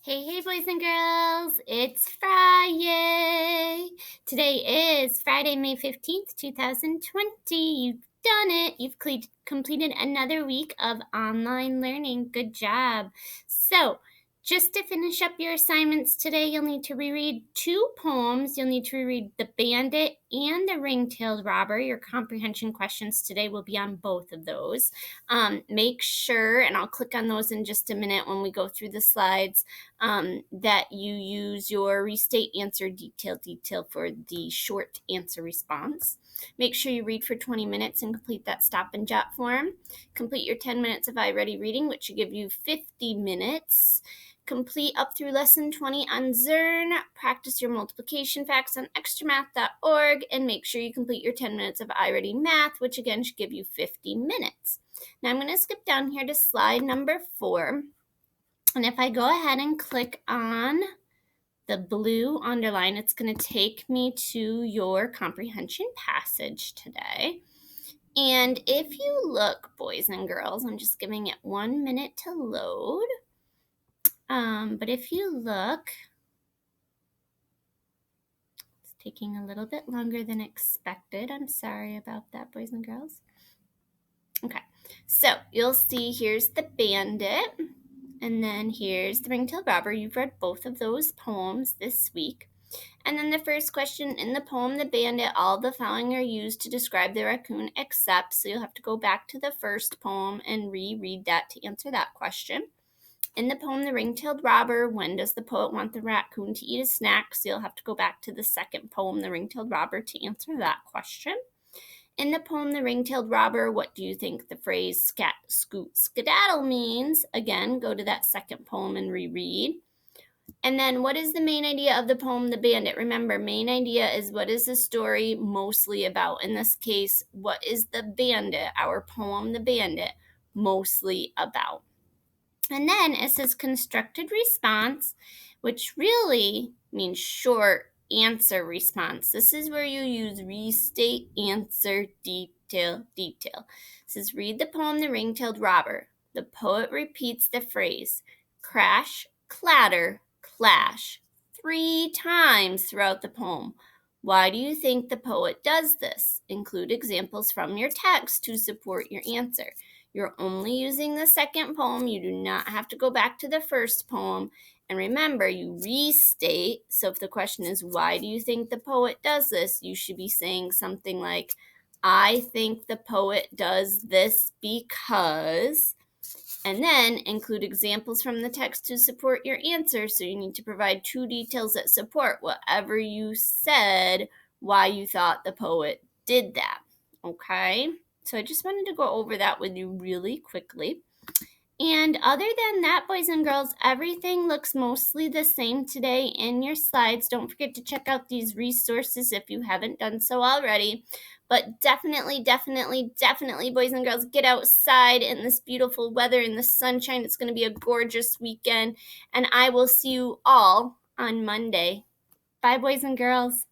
Hey, boys and girls, it's Friday. Today is Friday, May 15th, 2020. You've done it. You've completed another week of online learning. Good job. So, just to finish up your assignments today, you'll need to reread two poems. You'll need to reread The Bandit and The Ring-Tailed Robber. Your comprehension questions today will be on both of those. Make sure, and I'll click on those in just a minute when we go through the slides, that you use your restate answer detail for the short answer response. Make sure you read for 20 minutes and complete that stop and jot form. Complete your 10 minutes of iReady reading, which should give you 50 minutes. Complete up through lesson 20 on Zearn. Practice your multiplication facts on extramath.org, and make sure you complete your 10 minutes of iReady math, which again should give you 50 minutes. Now I'm going to skip down here to slide number 4. And if I go ahead and click on the blue underline, it's going to take me to your comprehension passage today. And if you look, boys and girls, I'm just giving it 1 minute to load. But if you look, it's taking a little bit longer than expected. I'm sorry about that, boys and girls. Okay, so you'll see here's The Bandit. And then here's The Ring-Tailed Robber. You've read both of those poems this week. And then the first question in the poem, The Bandit, all the following are used to describe the raccoon except, so you'll have to go back to the first poem and reread that to answer that question. In the poem, The Ring-Tailed Robber, when does the poet want the raccoon to eat a snack? So you'll have to go back to the second poem, The Ring-Tailed Robber, to answer that question. In the poem, The Ring-Tailed Robber, what do you think the phrase scat, scoot, skedaddle means? Again, go to that second poem and reread. And then what is the main idea of the poem, The Bandit? Remember, main idea is what is the story mostly about? In this case, what is the bandit, our poem, The Bandit, mostly about? And then it says constructed response, which really means short answer response. This is where you use restate, answer, detail. It says read the poem, The Ring-Tailed Robber. The poet repeats the phrase crash, clatter, clash 3 times throughout the poem. Why do you think the poet does this? Include examples from your text to support your answer. You're only using the second poem. You do not have to go back to the first poem. And remember, you restate. So if the question is, why do you think the poet does this? You should be saying something like, I think the poet does this because, and then include examples from the text to support your answer. So you need to provide 2 details that support whatever you said, why you thought the poet did that. Okay? So I just wanted to go over that with you really quickly. And other than that, boys and girls, everything looks mostly the same today in your slides. Don't forget to check out these resources if you haven't done so already. But definitely, boys and girls, get outside in this beautiful weather, in the sunshine. It's going to be a gorgeous weekend. And I will see you all on Monday. Bye, boys and girls.